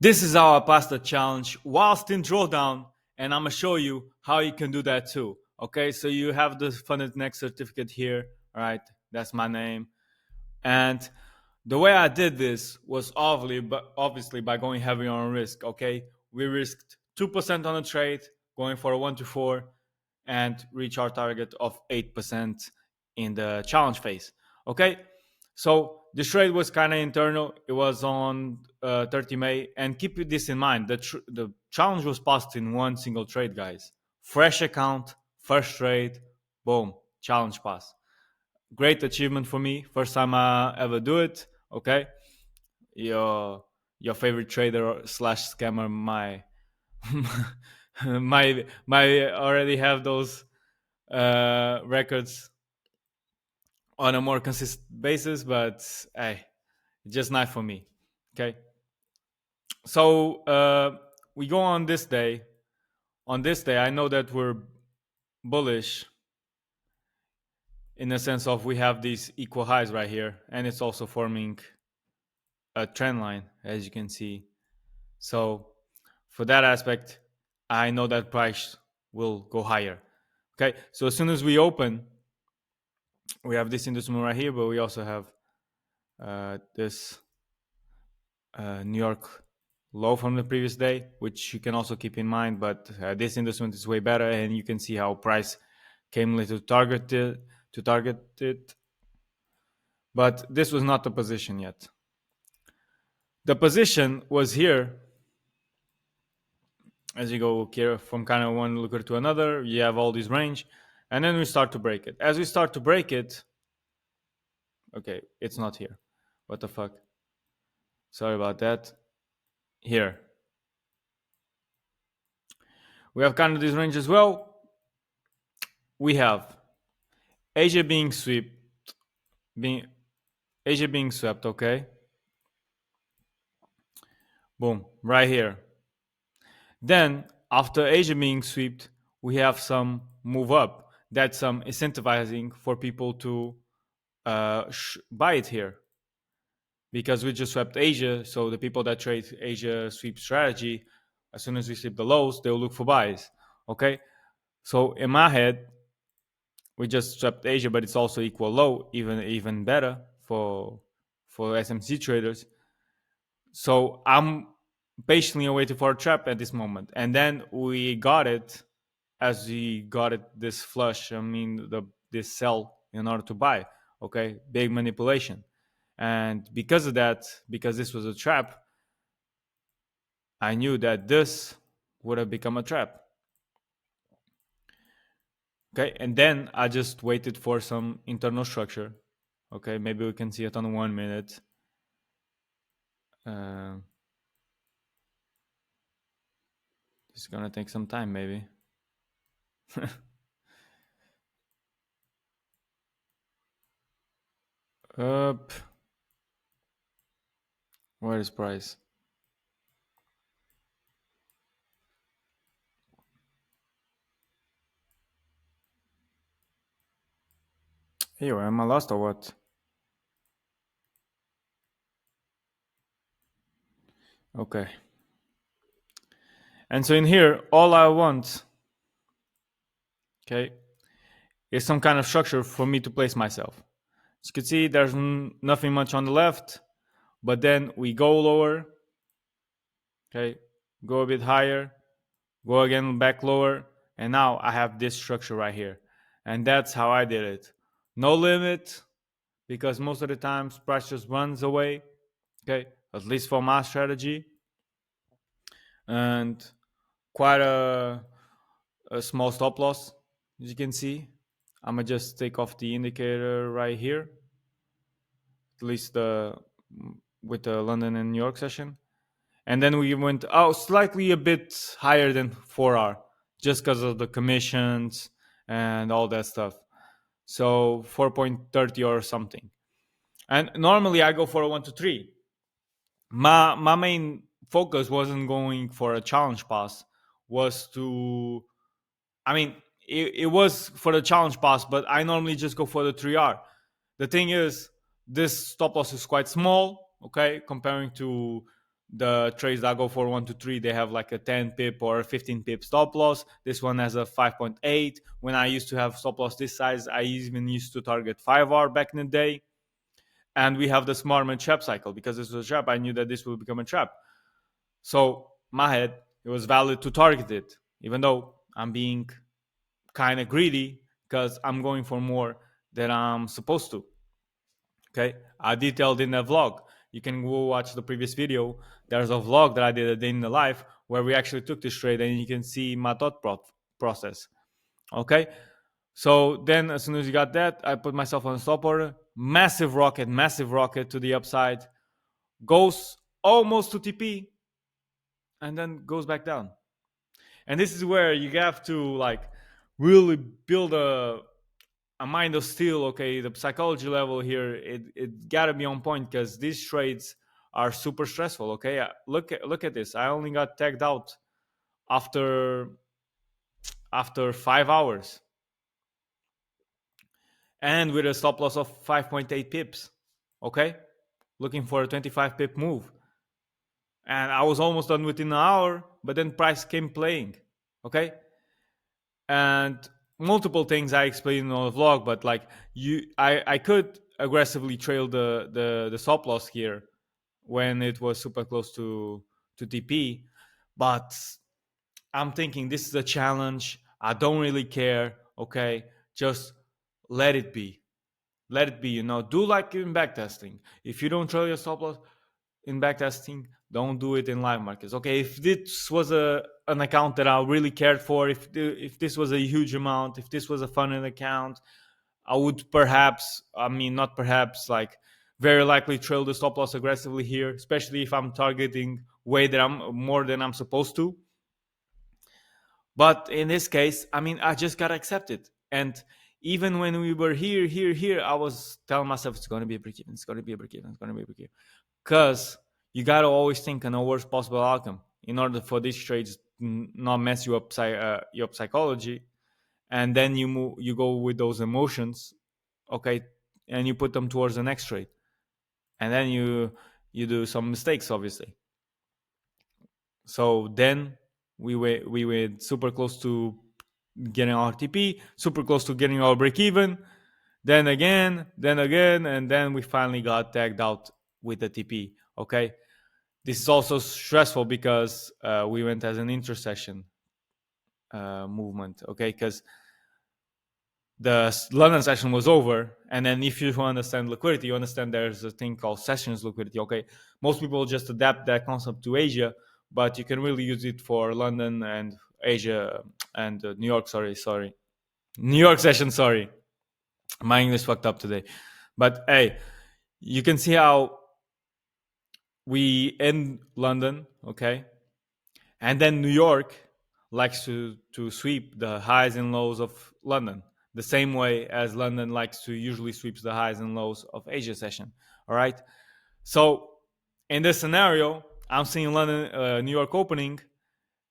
This is how I passed the challenge whilst in drawdown, and I'm gonna show you how you can do that too. Okay, so you have the Funded Next certificate here. All right, that's my name. And the way I did this was obviously by going heavy on risk. Okay, we risked 2% on a trade, going for a 1 to 4, and reach our target of 8% in the challenge phase. Okay, so this trade was kind of internal. It was on 30 May, and keep this in mind. The challenge was passed in one single trade, guys. Fresh account, first trade, boom, challenge pass. Great achievement for me. First time I ever do it. Okay, your favorite trader slash scammer my already have those records on a more consistent basis, but hey, just not for me. Okay, so we go on this day. On this day, I know that we're bullish in the sense of we have these equal highs right here, and it's also forming a trend line, as you can see. So for that aspect, I know that price will go higher. Okay, so as soon as we open, we have this industry right here, but we also have this New York low from the previous day, which you can also keep in mind. But this industry is way better, and you can see how price came to target it. But this was not the position yet. The position was here. As you go here from kind of one looker to another, you have all this range, and then we start to break it. As we start to break it, okay, it's not here. What the fuck? Sorry about that. Here. We have kind of this range as well. We have Asia being swept, okay? Boom, right here. Then, after Asia being swept, we have some move up. That's some incentivizing for people to buy it here. Because we just swept Asia, so the people that trade Asia sweep strategy, as soon as we sweep the lows, they'll look for buys. Okay? So in my head, we just swept Asia, but it's also equal low, even better for SMC traders. So I'm patiently waiting for a trap at this moment, and then we got it as we got it this flush. I mean, this sell in order to buy. Okay, big manipulation, and because of that, because this was a trap, I knew that this would have become a trap. Okay, and then I just waited for some internal structure. Okay, maybe we can see it on 1 minute. It's gonna take some time, maybe. Up. Where is price? Here, am I lost or what? Okay. And so in here, all I want, okay, is some kind of structure for me to place myself. As you can see, there's nothing much on the left, but then we go lower, okay, go a bit higher, go again back lower, and now I have this structure right here. And that's how I did it. No limit, because most of the times price just runs away, okay, at least for my strategy. And quite a small stop loss, as you can see. I'm gonna just take off the indicator right here, at least with the London and New York session. And then we went slightly a bit higher than 4R, just because of the commissions and all that stuff. So 4.30 or something. And normally I go for a 1 to 3. My main focus wasn't going for a challenge pass, was to, I mean, it was for the challenge pass, but I normally just go for the 3R. The thing is, this stop loss is quite small, okay, comparing to The trades that go for 1 to 3, they have like a 10 pip or 15 pip stop loss. This one has a 5.8. When I used to have stop loss this size, I even used to target 5 hour back in the day. And we have the smart trap cycle. Because this was a trap, I knew that this would become a trap. So my head, it was valid to target it, even though I'm being kind of greedy because I'm going for more than I'm supposed to. Okay, I detailed in the vlog. You can go watch the previous video. There's a vlog that I did a day in the life where we actually took this trade, and you can see my thought process. Okay, so then as soon as you got that, I put myself on a stop order. Massive rocket to the upside. Goes almost to TP, and then goes back down. And this is where you have to like really build a mind of steel. Okay, the psychology level here, it gotta be on point because these trades are super stressful. Okay, look at this. I only got tagged out after 5 hours, and with a stop loss of 5.8 pips. Okay, looking for a 25 pip move, and I was almost done within an hour, but then price came playing. Okay, and multiple things I explained on the vlog, but like I could aggressively trail the stop loss here when it was super close to TP, but I'm thinking this is a challenge. I don't really care. Okay, just let it be. Let it be. Do like in backtesting. If you don't trail your stop loss in backtesting, don't do it in live markets. Okay, if this was an account that I really cared for, if this was a huge amount, if this was a funded account, I would perhaps, I mean, not perhaps, like very likely trail the stop loss aggressively here, especially if I'm targeting way that I'm more than I'm supposed to. But in this case, I mean, I just gotta accept it. And even when we were here, I was telling myself it's gonna be a break even, it's gonna be a break even, it's gonna be a break even. Because you gotta always think on the worst possible outcome in order for these trades not mess you up your psychology, and then you go with those emotions, okay, and you put them towards the next trade, and then you do some mistakes, obviously. So then we went super close to getting our TP, super close to getting our break even, then again, and then we finally got tagged out with the TP. Okay, this is also stressful because we went as an intercession movement. Okay, because the London session was over, and then if you understand liquidity, you understand there's a thing called sessions liquidity. Okay, most people just adapt that concept to Asia, but you can really use it for London and Asia and New York. Sorry, New York session. Sorry, my English fucked up today. But hey, you can see how we end London, okay, and then New York likes to sweep the highs and lows of London, the same way as London likes to usually sweeps the highs and lows of Asia session. All right. So in this scenario, I'm seeing London, New York opening,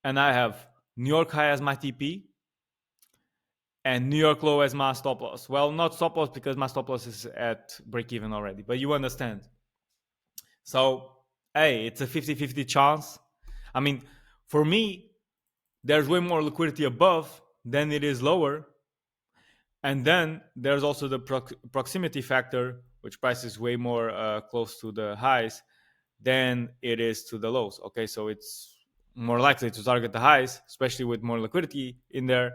and I have New York high as my TP and New York low as my stop loss. Well, not stop loss because my stop loss is at break even already, but you understand. So, hey, it's a 50-50 chance. I mean, for me, there's way more liquidity above than it is lower. And then there's also the proximity factor, which price is way more close to the highs than it is to the lows. Okay, so it's more likely to target the highs, especially with more liquidity in there,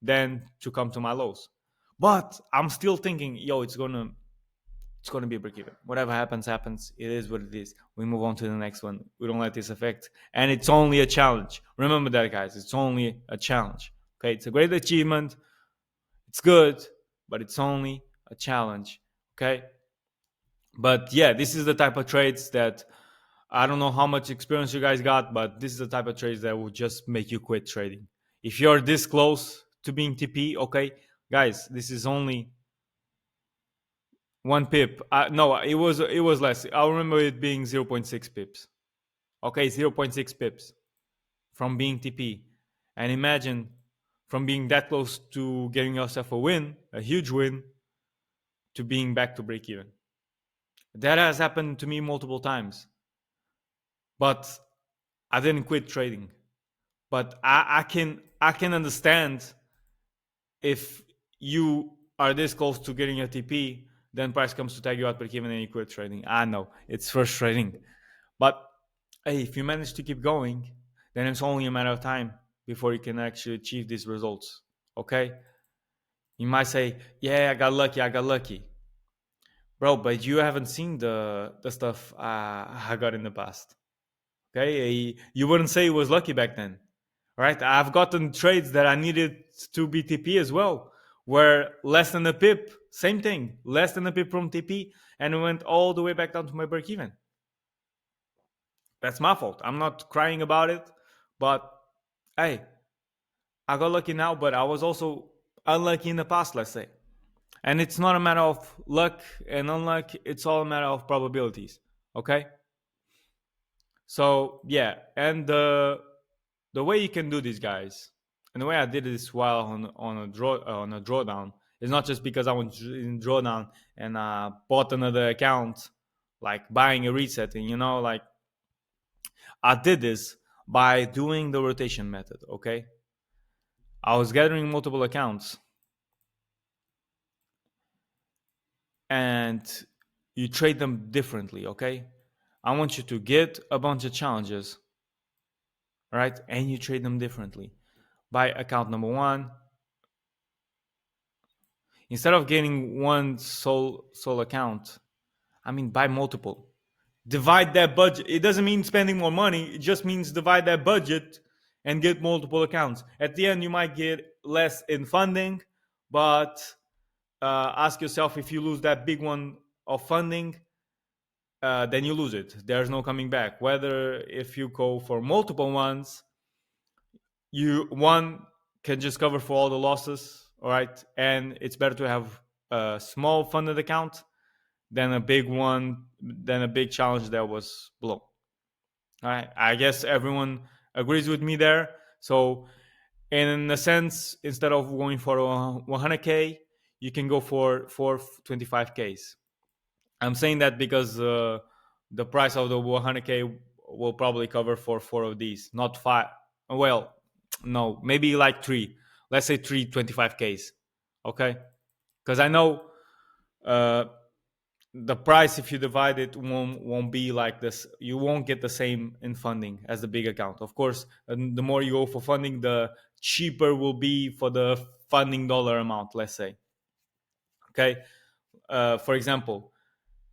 than to come to my lows. But I'm still thinking, yo, it's gonna be a break even. Whatever happens, happens. It is what it is. We move on to the next one. We don't let this affect. And it's only a challenge. Remember that, guys. It's only a challenge. Okay, it's a great achievement. It's good, but it's only a challenge. Okay. But yeah, this is the type of trades that I don't know how much experience you guys got, but this is the type of trades that will just make you quit trading. If you're this close to being TP, okay, guys, this is only 1 pip. No, it was less. I remember it being 0.6 pips. Okay, 0.6 pips from being TP. And imagine from being that close to getting yourself a win, a huge win, to being back to break even. That has happened to me multiple times. but I didn't quit trading. But I can understand if you are this close to getting a TP, then price comes to tag you out break even and you quit trading. I know it's frustrating, but hey, if you manage to keep going, then it's only a matter of time before you can actually achieve these results. Okay, you might say, "Yeah, I got lucky. I got lucky." Bro, but you haven't seen the stuff I got in the past. Okay, you wouldn't say it was lucky back then, right? I've gotten trades that I needed to be TP as well, where less than a pip, same thing, less than a pip from TP, and it went all the way back down to my break even. That's my fault. I'm not crying about it, but hey, I got lucky now, but I was also unlucky in the past, let's say. And it's not a matter of luck and unluck, it's all a matter of probabilities. Okay? So yeah, and the way you can do this, guys, and the way I did this while on a drawdown is not just because I was in drawdown and bought another account, like buying a reset, and like I did this by doing the rotation method. Okay, I was gathering multiple accounts, and you trade them differently. Okay, I want you to get a bunch of challenges, right, and you trade them differently. By account number one, instead of getting one sole account, I mean buy multiple. Divide that budget. It doesn't mean spending more money. It just means divide that budget and get multiple accounts. At the end, you might get less in funding, but ask yourself, if you lose that big one of funding, then you lose it. There's no coming back. Whether if you go for multiple ones, one can just cover for all the losses, all right? And it's better to have a small funded account than a big one, than a big challenge that was blown. All right, I guess everyone agrees with me there. So in a sense, instead of going for 100k, you can go for 25ks. I'm saying that because the price of the 100k will probably cover for four of these, not five. Well, no, maybe like three. Let's say three 25ks. Okay, because I know uh, the price, if you divide it, won't be like this. You won't get the same in funding as the big account. Of course, and the more you go for funding, the cheaper will be for the funding dollar amount. Let's say, okay. For example,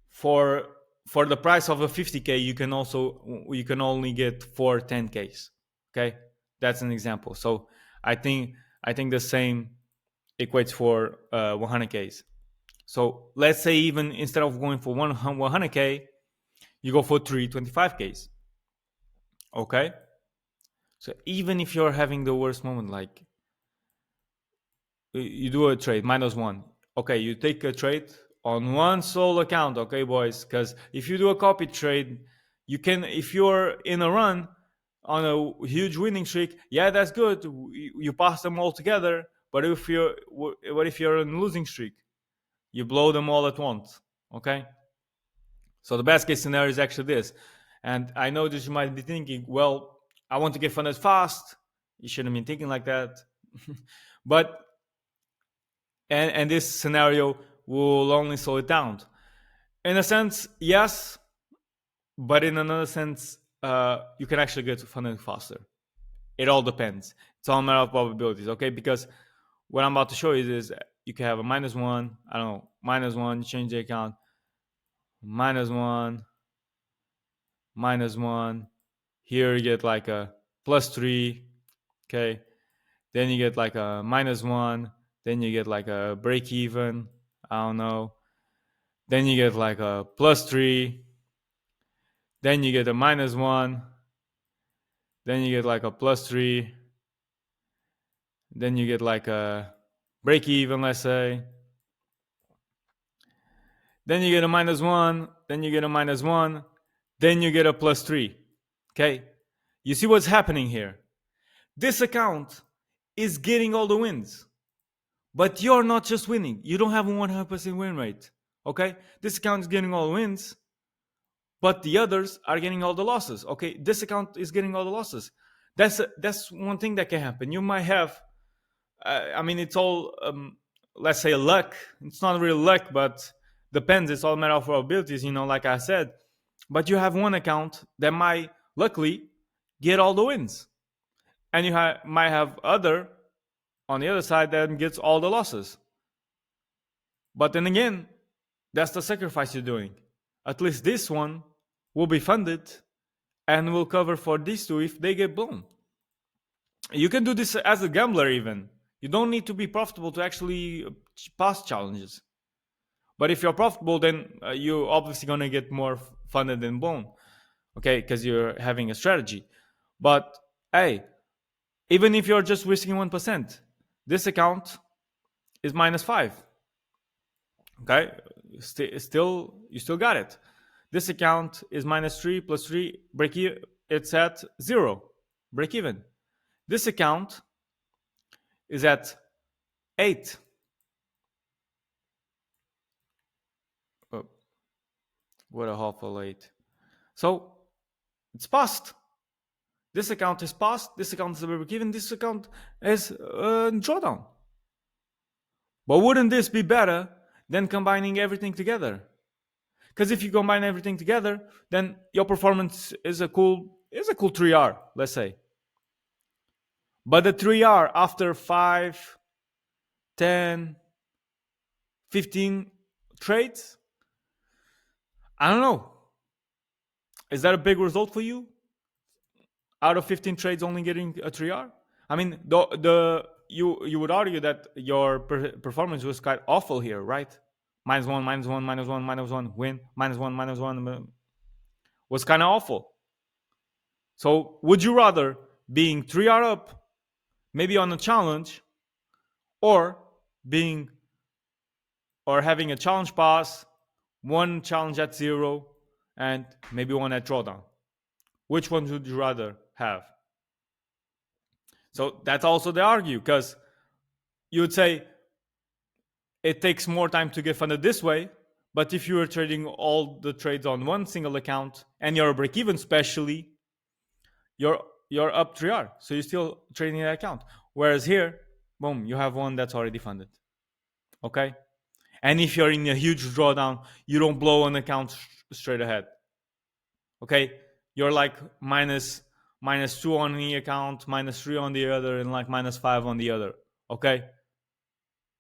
for the price of a 50k, you can only get four 10ks. Okay, that's an example. So I think the same equates for 100ks. So let's say, even instead of going for 100k, you go for three 25ks. Okay, so even if you're having the worst moment, like you do a trade -1, okay, you take a trade on one sole account, okay, boys, because if you do a copy trade, you can, if you're in a run on a huge winning streak, yeah, that's good, you pass them all together. But what if you're in a losing streak? You blow them all at once. Okay, so the best case scenario is actually this. And I know that you might be thinking, well, I want to get funded fast. You shouldn't be thinking like that. But and this scenario will only slow it down. In a sense, yes, but in another sense, you can actually get funded faster. It all depends. It's all a matter of probabilities, okay? Because what I'm about to show you is you can have a -1, I don't know, -1, change the account, -1, -1. Here you get like a +3, okay? Then you get like a -1. Then you get like a break even. I don't know. Then you get like a +3. Then you get a -1. Then you get like a +3. Then you get like a break even, let's say. Then you get a -1. Then you get a -1. Then you get a +3. Okay? You see what's happening here? This account is getting all the wins. But you're not just winning. You don't have a 100% win rate. Okay? This account is getting all the wins. but the others are getting all the losses. Okay, this account is getting all the losses. That's one thing that can happen. You might have, I mean, it's all let's say luck. It's not real luck, but depends. It's all a matter of probabilities, like I said. But you have one account that might luckily get all the wins, and you might have other on the other side that gets all the losses. But then again, that's the sacrifice you're doing. At least this one will be funded and will cover for these two if they get blown. You can do this as a gambler even. You don't need to be profitable to actually pass challenges. But if you're profitable, then you're obviously going to get more funded than blown. Okay, because you're having a strategy. But hey, even if you're just risking 1%, this account is -5. Okay, you still got it. This account is -3 plus 3 break even. It's at 0 break even. This account is at 8. Oh, what a awful 8. So it's passed. This account is passed. This account is a break even. This account is drawdown. But wouldn't this be better than combining everything together? Because if you combine everything together, then your performance is a cool 3R, let's say. But the 3R after 5, 10, 15 trades, I don't know. Is that a big result for you? Out of 15 trades, only getting a 3R? I mean, you would argue that your performance was quite awful here, right? -1, -1, -1, -1, win, -1, -1 was kind of awful. So would you rather being 3R up, maybe on a challenge, or having a challenge pass, one challenge at 0, and maybe one at drawdown? Which one would you rather have? So that's also the argue, because you would say it takes more time to get funded this way, but if you are trading all the trades on one single account and you're a break even, especially, you're up 3R, so you're still trading that account. Whereas here, boom, you have one that's already funded. Okay, and if you're in a huge drawdown, you don't blow an account straight ahead. Okay, you're like -2 on the account, -3 on the other, and like -5 on the other. Okay,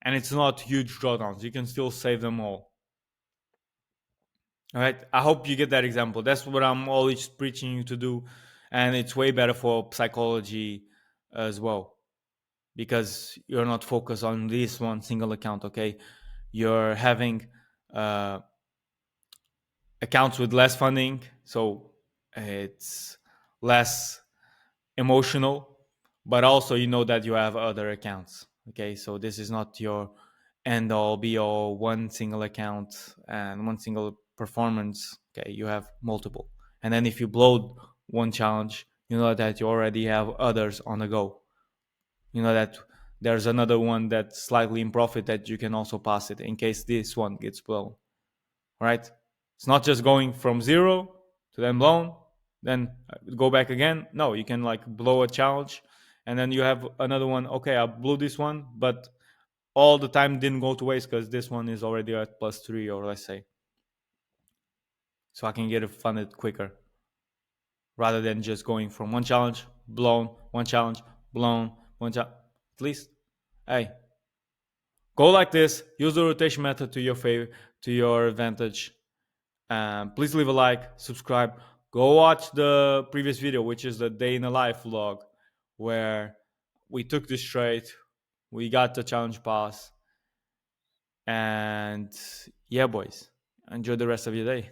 and it's not huge drawdowns. You can still save them all. All right, I hope you get that example. That's what I'm always preaching you to do, and it's way better for psychology as well, because you're not focused on this one single account. Okay, you're having accounts with less funding, so it's less emotional, but also you know that you have other accounts. Okay, so this is not your end all be all one single account and one single performance. Okay, you have multiple, and then if you blow one challenge, you know that you already have others on the go. You know that there's another one that's slightly in profit that you can also pass it in case this one gets blown. Right, it's not just going from 0 to then blown, then go back again. No, you can like blow a challenge and then you have another one. Okay, I blew this one, but all the time didn't go to waste because this one is already at +3, or let's say, so I can get it funded quicker rather than just going from one challenge blown, one challenge blown, one challenge. At least, hey, go like this. Use the rotation method to your favor, to your advantage. Please leave a like, subscribe. Go watch the previous video, which is the day in the life vlog, where we took this trade, we got the challenge pass, and yeah, boys, enjoy the rest of your day.